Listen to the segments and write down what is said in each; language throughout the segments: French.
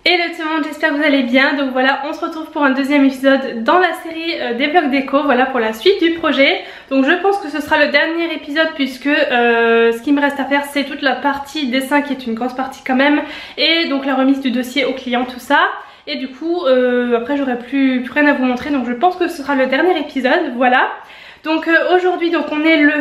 Hello tout le monde, j'espère que vous allez bien. Donc voilà, on se retrouve pour un deuxième épisode dans la série des vlogs déco. Voilà pour la suite du projet. Donc je pense que ce sera le dernier épisode puisque ce qui me reste à faire c'est toute la partie dessin qui est une grosse partie quand même. Et donc la remise du dossier au client, tout ça. Et du coup après j'aurai plus rien à vous montrer. Donc je pense que ce sera le dernier épisode, voilà. Donc aujourd'hui donc on est le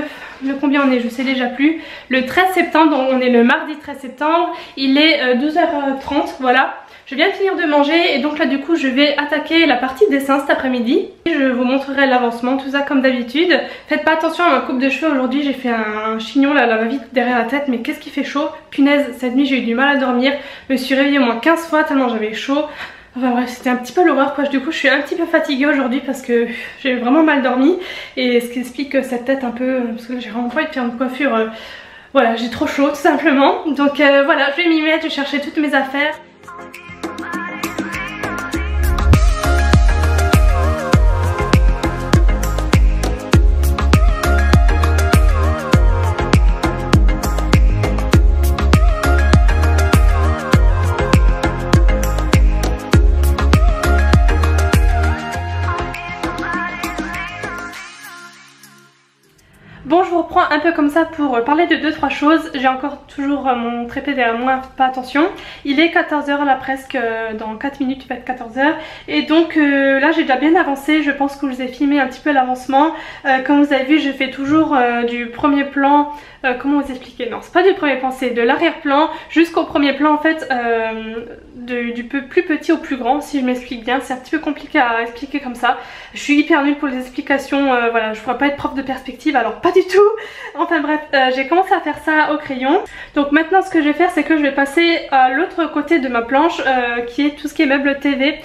combien on est, je sais déjà plus, le 13 septembre, donc on est le mardi 13 septembre, il est 12h30, voilà. Je viens de finir de manger et donc là du coup je vais attaquer la partie dessin cet après-midi. Je vous montrerai l'avancement, tout ça comme d'habitude. Faites pas attention à ma coupe de cheveux aujourd'hui, j'ai fait un chignon là, la va-vite derrière la tête, mais qu'est-ce qui fait chaud, punaise, cette nuit j'ai eu du mal à dormir, je me suis réveillée au moins 15 fois tellement j'avais chaud. Enfin bref, c'était un petit peu l'horreur quoi, du coup je suis un petit peu fatiguée aujourd'hui parce que j'ai vraiment mal dormi. Et ce qui explique cette tête un peu, parce que j'ai vraiment pas envie de faire une coiffure, voilà j'ai trop chaud tout simplement. Donc voilà, je vais m'y mettre, je vais chercher toutes mes affaires. Bon, je vous reprends un peu comme ça pour parler de 2-3 choses. J'ai encore toujours mon trépied derrière moi, faites pas attention. Il est 14h là presque, dans 4 minutes il va être 14h. Et donc là j'ai déjà bien avancé, je pense que je vous ai filmé un petit peu l'avancement. Comme vous avez vu, je fais toujours du premier plan, comment vous expliquer, non c'est pas du premier plan, c'est de l'arrière-plan jusqu'au premier plan en fait, du plus petit au plus grand si je m'explique bien. C'est un petit peu compliqué à expliquer comme ça. Je suis hyper nulle pour les explications, voilà, je pourrais pas être prof de perspective, alors pas du tout. Enfin bref, j'ai commencé à faire ça au crayon. Donc maintenant ce que je vais faire c'est que je vais passer à l'autre côté de ma planche qui est tout ce qui est meuble TV.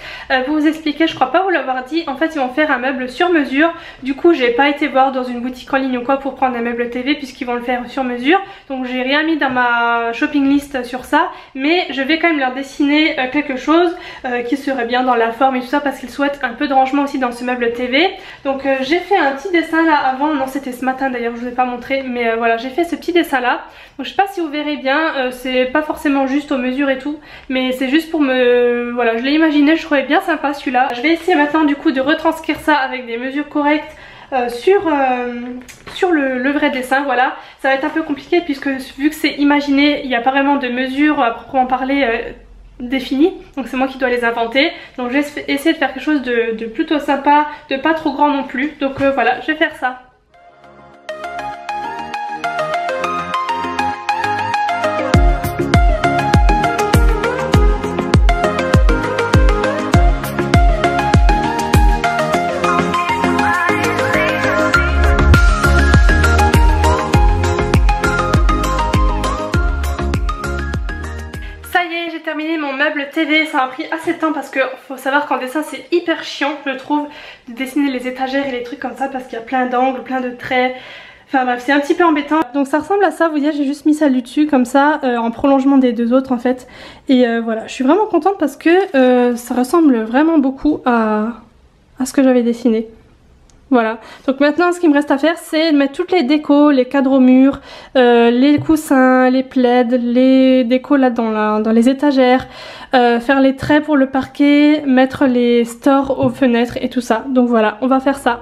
Pour vous expliquer, je crois pas vous l'avoir dit, en fait ils vont faire un meuble sur mesure. Du coup j'ai pas été voir dans une boutique en ligne ou quoi pour prendre un meuble TV puisqu'ils vont le faire sur mesure. Donc j'ai rien mis dans ma shopping list sur ça, mais je vais quand même leur dessiner quelque chose qui serait bien dans la forme et tout ça parce qu'ils souhaitent un peu de rangement aussi dans ce meuble TV. Donc j'ai fait un petit dessin là avant, non c'était ce matin d'ailleurs, je vous ai pas montré, mais voilà j'ai fait ce petit dessin là. Donc je sais pas si vous verrez bien, c'est pas forcément juste aux mesures et tout, mais c'est juste pour me, voilà je l'ai imaginé, je trouvais bien sympa celui-là. Je vais essayer maintenant du coup de retranscrire ça avec des mesures correctes sur le vrai dessin. Voilà, ça va être un peu compliqué puisque vu que c'est imaginé, il n'y a pas vraiment de mesures à proprement parler définies, donc c'est moi qui dois les inventer. Donc je vais essayer de faire quelque chose de plutôt sympa, de pas trop grand non plus. Donc voilà, je vais faire ça. Terminé mon meuble TV, ça m'a pris assez de temps parce que faut savoir qu'en dessin c'est hyper chiant je trouve de dessiner les étagères et les trucs comme ça parce qu'il y a plein d'angles, plein de traits, enfin bref c'est un petit peu embêtant. Donc ça ressemble à ça, vous voyez j'ai juste mis ça dessus comme ça en prolongement des deux autres en fait. Et voilà, je suis vraiment contente parce que ça ressemble vraiment beaucoup à ce que j'avais dessiné. Voilà, donc maintenant ce qu'il me reste à faire c'est de mettre toutes les décos, les cadres au mur, les coussins, les plaids, les décos là dans les étagères, faire les traits pour le parquet, mettre les stores aux fenêtres et tout ça. Donc voilà, on va faire ça.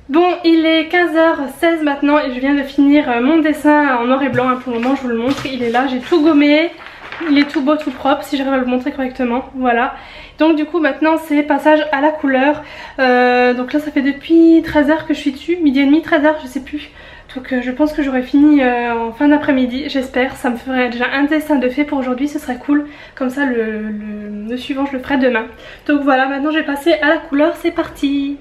Bon, il est 15h16 maintenant et je viens de finir mon dessin en noir et blanc. Pour le moment je vous le montre, il est là, j'ai tout gommé. Il est tout beau, tout propre, si j'arrive à le montrer correctement, voilà. Donc du coup maintenant c'est passage à la couleur. Donc là ça fait depuis 13h que je suis dessus, midi et demi, 13h, je sais plus. Donc je pense que j'aurai fini en fin d'après-midi, j'espère. Ça me ferait déjà un dessin de fait pour aujourd'hui, ce serait cool. Comme ça le suivant je le ferai demain. Donc voilà, maintenant je vais passer à la couleur, c'est parti.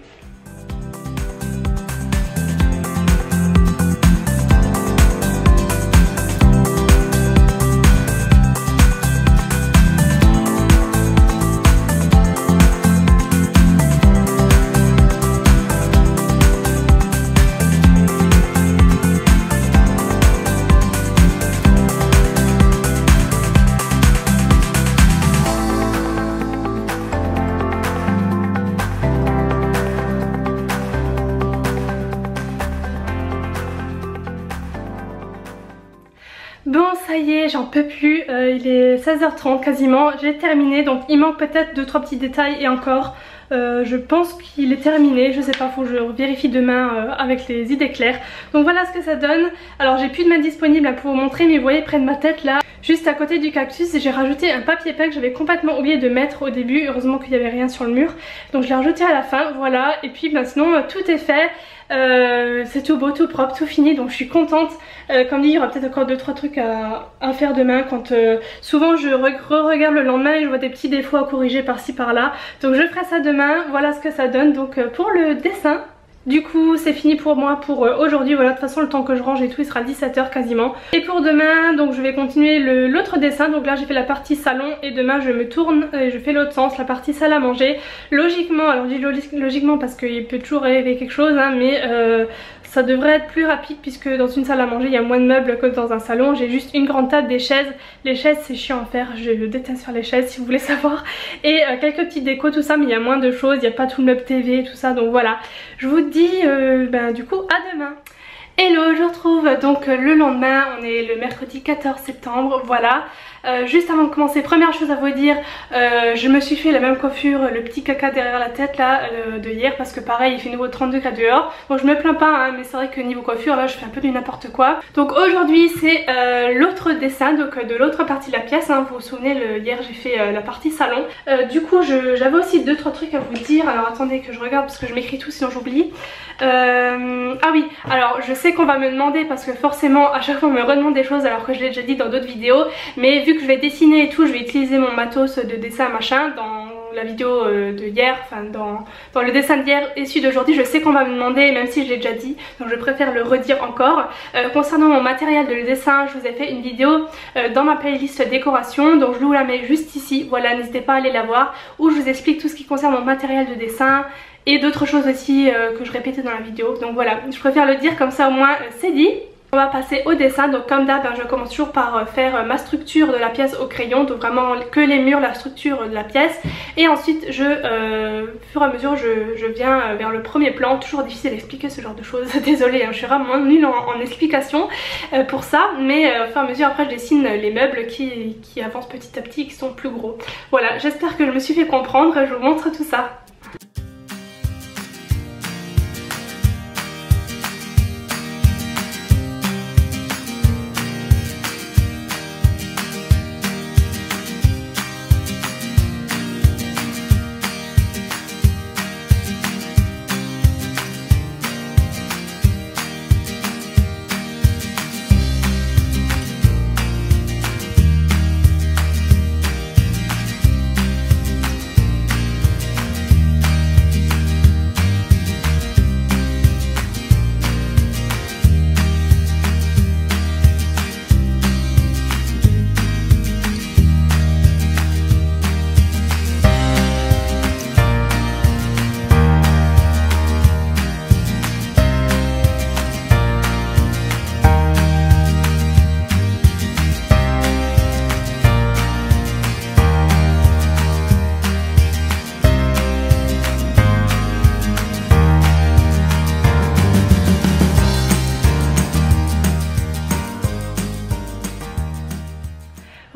Bon ça y est, j'en peux plus, il est 16h30 quasiment, j'ai terminé, donc il manque peut-être 2-3 petits détails et encore je pense qu'il est terminé, je sais pas, faut que je vérifie demain avec les idées claires. Donc voilà ce que ça donne. Alors j'ai plus de main disponible pour vous montrer, mais vous voyez près de ma tête là, juste à côté du cactus, j'ai rajouté un papier peint que j'avais complètement oublié de mettre au début, heureusement qu'il n'y avait rien sur le mur, donc je l'ai rajouté à la fin, voilà, et puis maintenant tout est fait. C'est tout beau, tout propre, tout fini, donc je suis contente. Comme dit, il y aura peut-être encore 2-3 trucs à faire demain quand souvent je regarde le lendemain et je vois des petits défauts à corriger par-ci par-là. Donc je ferai ça demain, voilà ce que ça donne. Donc pour le dessin, du coup c'est fini pour moi pour aujourd'hui. Voilà, de toute façon le temps que je range et tout, il sera 17h quasiment. Et pour demain, donc je vais continuer l'autre dessin. Donc là j'ai fait la partie salon et demain je me tourne et je fais l'autre sens, la partie salle à manger. Logiquement, alors je dis logiquement parce qu'il peut toujours arriver quelque chose hein, mais ça devrait être plus rapide puisque dans une salle à manger il y a moins de meubles que dans un salon. J'ai juste une grande table, des chaises. Les chaises c'est chiant à faire, je déteste faire les chaises si vous voulez savoir. Et quelques petites décos tout ça, mais il y a moins de choses, il n'y a pas tout le meuble TV et tout ça. Donc voilà, je vous dis du coup à demain. Hello, je retrouve donc le lendemain, on est le mercredi 14 septembre, voilà. Juste avant de commencer, première chose à vous dire, je me suis fait la même coiffure, le petit caca derrière la tête là de hier, parce que pareil il fait nouveau 30 degrés dehors. Bon je me plains pas hein, mais c'est vrai que niveau coiffure là je fais un peu du n'importe quoi. Donc aujourd'hui c'est l'autre dessin, donc de l'autre partie de la pièce hein. Vous vous souvenez, hier j'ai fait la partie salon. Du coup j'avais aussi 2-3 trucs à vous dire, alors attendez que je regarde parce que je m'écris tout sinon j'oublie. Ah oui, alors je sais qu'on va me demander, parce que forcément à chaque fois on me redemande des choses alors que je l'ai déjà dit dans d'autres vidéos, mais vu que je vais dessiner et tout, je vais utiliser mon matos de dessin machin dans la vidéo de hier, enfin dans le dessin d'hier et celui d'aujourd'hui. Je sais qu'on va me demander, même si je l'ai déjà dit, donc je préfère le redire encore. Concernant mon matériel de dessin, je vous ai fait une vidéo dans ma playlist décoration, donc je vous la mets juste ici, voilà, n'hésitez pas à aller la voir, où je vous explique tout ce qui concerne mon matériel de dessin et d'autres choses aussi que je répétais dans la vidéo. Donc voilà, je préfère le dire comme ça au moins c'est dit. On va passer au dessin, donc comme d'hab je commence toujours par faire ma structure de la pièce au crayon, donc vraiment que les murs, la structure de la pièce, et ensuite au fur et à mesure je viens vers le premier plan. Toujours difficile d'expliquer ce genre de choses, désolée hein, je suis vraiment nulle en explication pour ça, mais au fur et à mesure après je dessine les meubles qui avancent petit à petit, qui sont plus gros. Voilà, j'espère que je me suis fait comprendre, je vous montre tout ça.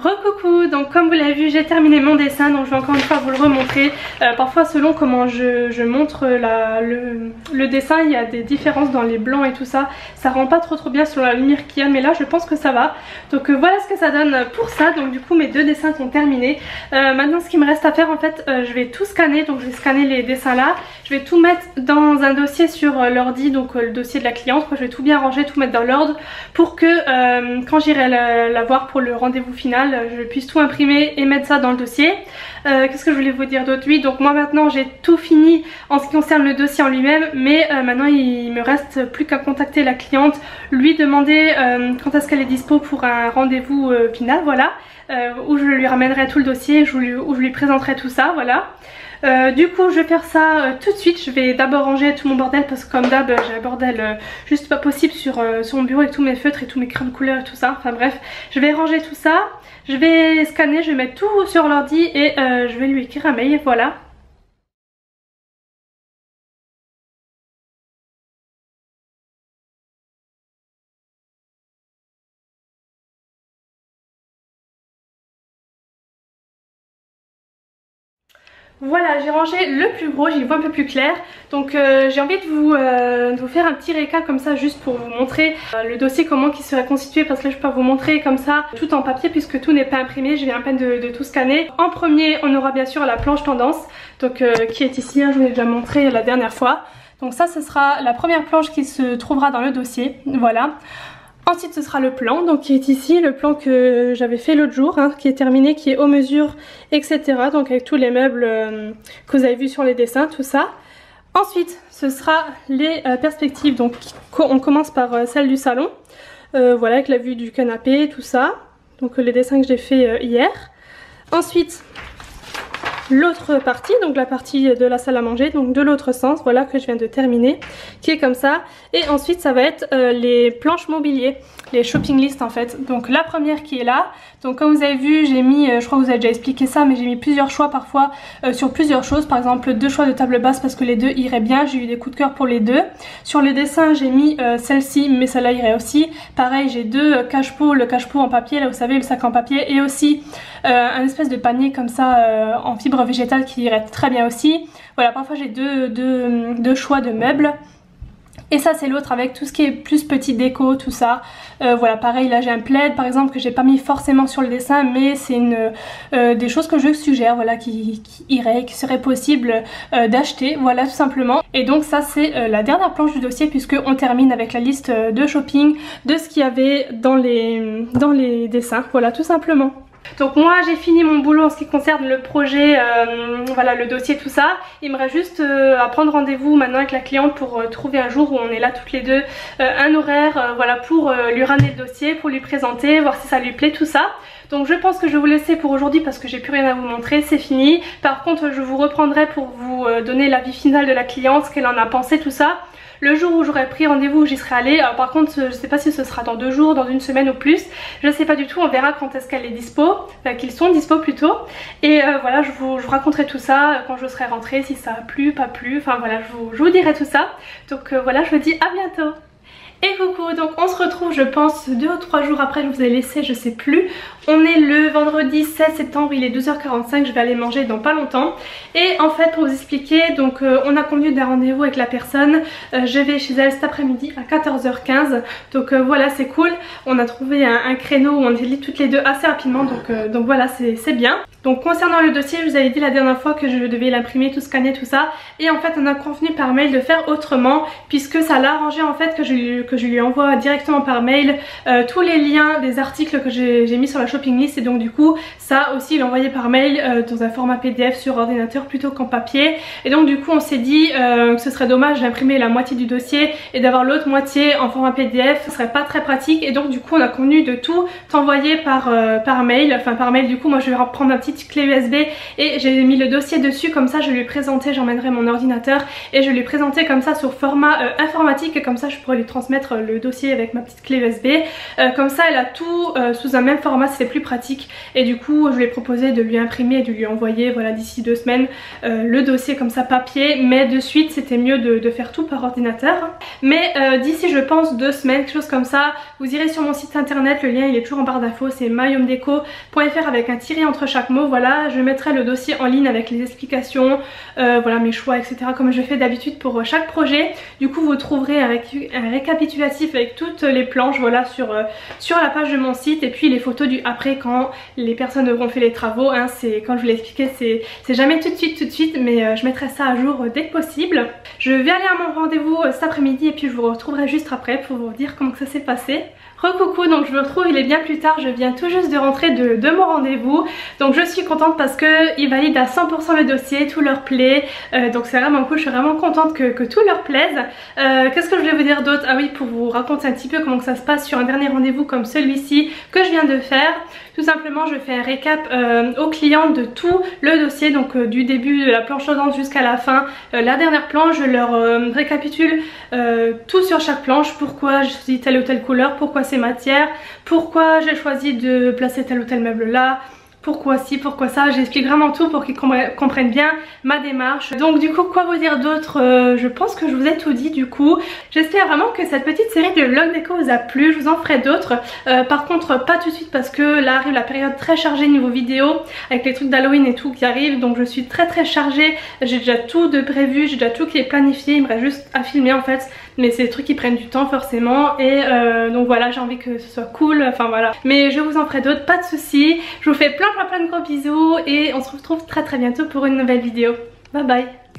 Recoucou, donc comme vous l'avez vu j'ai terminé mon dessin, donc je vais encore une fois vous le remontrer. Parfois selon comment je montre le dessin, il y a des différences dans les blancs et tout ça. Ça rend pas trop bien selon la lumière qu'il y a, mais là je pense que ça va. Donc voilà ce que ça donne pour ça. Donc du coup mes deux dessins sont terminés. Maintenant ce qu'il me reste à faire en fait, je vais tout scanner. Donc je vais scanner les dessins là. Je vais tout mettre dans un dossier sur l'ordi, donc le dossier de la cliente. Je vais tout bien ranger, tout mettre dans l'ordre pour que quand j'irai la voir pour le rendez-vous final, je puisse tout imprimer et mettre ça dans le dossier. Qu'est-ce que je voulais vous dire d'autre? Oui, donc moi maintenant j'ai tout fini en ce qui concerne le dossier en lui-même, mais maintenant il me reste plus qu'à contacter la cliente, lui demander quand est-ce qu'elle est dispo pour un rendez-vous final, voilà, où je lui ramènerai tout le dossier, où je lui présenterai tout ça, voilà. Du coup je vais faire ça tout de suite. Je vais d'abord ranger tout mon bordel parce que comme d'hab j'ai un bordel juste pas possible sur mon bureau avec tous mes feutres et tous mes crayons de couleur et tout ça. Enfin bref, je vais ranger tout ça, je vais scanner, je vais mettre tout sur l'ordi et je vais lui écrire un mail, voilà. Voilà, j'ai rangé le plus gros, j'y vois un peu plus clair. Donc j'ai envie de vous faire un petit récap comme ça juste pour vous montrer le dossier comment il serait constitué, parce que là je peux pas vous montrer comme ça tout en papier puisque tout n'est pas imprimé, je viens à peine de tout scanner. En premier on aura bien sûr la planche tendance, donc qui est ici, hein, je vous l'ai déjà montré la dernière fois. Donc ça ce sera la première planche qui se trouvera dans le dossier, voilà. Ensuite ce sera le plan, donc qui est ici, le plan que j'avais fait l'autre jour, hein, qui est terminé, qui est aux mesures, etc. Donc avec tous les meubles que vous avez vus sur les dessins, tout ça. Ensuite ce sera les perspectives, donc on commence par celle du salon, voilà, avec la vue du canapé, tout ça. Donc les dessins que j'ai fait hier. Ensuite l'autre partie, donc la partie de la salle à manger, donc de l'autre sens, voilà, que je viens de terminer, qui est comme ça. Et ensuite ça va être les planches mobilier, les shopping list en fait. Donc la première qui est là, donc comme vous avez vu j'ai mis, je crois que vous avez déjà expliqué ça, mais j'ai mis plusieurs choix parfois sur plusieurs choses. Par exemple 2 choix de table basse parce que les deux iraient bien, j'ai eu des coups de cœur pour les deux. Sur les dessins j'ai mis celle-ci, mais celle-là irait aussi. Pareil, j'ai 2 cache-pots, le cache-pot en papier, là vous savez, le sac en papier, et aussi un espèce de panier comme ça en fibre végétale qui irait très bien aussi. Voilà, parfois j'ai deux choix de meubles. Et ça c'est l'autre avec tout ce qui est plus petit déco, tout ça. Voilà, pareil, là j'ai un plaid par exemple que j'ai pas mis forcément sur le dessin, mais c'est des choses que je suggère, voilà, qui iraient, qui serait possible d'acheter, voilà, tout simplement. Et donc ça c'est la dernière planche du dossier, puisque on termine avec la liste de shopping de ce qu'il y avait dans les dessins, voilà, tout simplement. Donc moi j'ai fini mon boulot en ce qui concerne le projet, voilà, le dossier, tout ça. Il me reste juste à prendre rendez-vous maintenant avec la cliente pour trouver un jour où on est là toutes les deux, un horaire, voilà, pour lui ramener le dossier, pour lui présenter, voir si ça lui plaît, tout ça. Donc je pense que je vais vous laisser pour aujourd'hui parce que j'ai plus rien à vous montrer, c'est fini. Par contre je vous reprendrai pour vous donner l'avis final de la cliente, ce qu'elle en a pensé, tout ça. Le jour où j'aurai pris rendez-vous, j'y serai allée. Alors par contre je sais pas si ce sera dans 2 jours, dans 1 semaine ou plus. Je sais pas du tout, on verra quand est-ce qu'elle est dispo, enfin qu'ils sont dispo plutôt. Et voilà, je vous raconterai tout ça quand je serai rentrée, si ça a plu, pas plu. Enfin voilà, je vous dirai tout ça. Donc voilà, je vous dis à bientôt. Et coucou, donc on se retrouve je pense 2 ou 3 jours après, je vous ai laissé, je sais plus. On est le vendredi 16 septembre, il est 12h45, je vais aller manger dans pas longtemps. Et en fait pour vous expliquer, donc on a convenu d'un rendez-vous avec la personne, je vais chez elle cet après-midi à 14h15. Donc voilà, c'est cool, on a trouvé un créneau où on est libre toutes les deux assez rapidement, donc voilà, c'est bien. Donc concernant le dossier, je vous avais dit la dernière fois que je devais l'imprimer, tout scanner, tout ça. Et en fait on a convenu par mail de faire autrement, puisque ça l'a arrangé en fait que je lui envoie directement par mail tous les liens des articles que j'ai mis sur la shopping list. Et donc du coup ça aussi il l'a envoyé par mail dans un format PDF sur ordinateur plutôt qu'en papier. Et donc du coup on s'est dit que ce serait dommage d'imprimer la moitié du dossier et d'avoir l'autre moitié en format PDF, ce serait pas très pratique. Et donc du coup on a convenu de tout t'envoyer par mail. Enfin par mail, du coup moi je vais reprendre ma petite clé USB et j'ai mis le dossier dessus, comme ça je lui ai présenté, j'emmènerai mon ordinateur et je lui ai présenté comme ça sur format informatique, et comme ça je pourrais lui transmettre transmettre le dossier avec ma petite clé USB. Comme ça elle a tout sous un même format, c'est plus pratique. Et du coup je lui ai proposé de lui imprimer et de lui envoyer voilà d'ici 2 semaines le dossier comme ça papier. Mais de suite c'était mieux de faire tout par ordinateur. Mais d'ici je pense 2 semaines, quelque chose comme ça, vous irez sur mon site internet, le lien il est toujours en barre d'infos, c'est myhomedeco.fr avec un tiret entre chaque mot. Voilà, je mettrai le dossier en ligne avec les explications, voilà mes choix etc. comme je fais d'habitude pour chaque projet. Du coup vous trouverez un récapitulatif avec toutes les planches voilà sur la page de mon site, et puis les photos du après quand les personnes auront fait les travaux hein. C'est quand je vous l'ai expliqué, c'est jamais tout de suite mais je mettrai ça à jour dès que possible. Je vais aller à mon rendez-vous cet après-midi et puis je vous retrouverai juste après pour vous dire comment que ça s'est passé. Recoucou, donc je me retrouve, il est bien plus tard, je viens tout juste de rentrer de mon rendez-vous. Donc je suis contente parce qu'ils valident à 100% le dossier, tout leur plaît. Donc c'est vraiment cool, je suis vraiment contente que tout leur plaise. Qu'est-ce que je voulais vous dire d'autre? Ah oui, pour vous raconter un petit peu comment que ça se passe sur un dernier rendez-vous comme celui-ci que je viens de faire. Tout simplement je fais un récap aux clients de tout le dossier, donc du début de la planche tendance jusqu'à la fin. La dernière planche, je leur récapitule tout sur chaque planche, pourquoi j'ai choisi telle ou telle couleur, pourquoi ces matières, pourquoi j'ai choisi de placer tel ou tel meuble là, pourquoi ci, pourquoi ça, j'explique vraiment tout pour qu'ils comprennent bien ma démarche. Donc du coup quoi vous dire d'autre, je pense que je vous ai tout dit du coup. J'espère vraiment que cette petite série de vlog déco vous a plu, je vous en ferai d'autres. Par contre pas tout de suite parce que là arrive la période très chargée niveau vidéo avec les trucs d'Halloween et tout qui arrivent, donc je suis très chargée, j'ai déjà tout de prévu, j'ai déjà tout qui est planifié, il me reste juste à filmer en fait. Mais c'est des trucs qui prennent du temps forcément et donc voilà, j'ai envie que ce soit cool, enfin voilà. Mais je vous en ferai d'autres, pas de soucis. Je vous fais plein de gros bisous et on se retrouve très bientôt pour une nouvelle vidéo. Bye bye.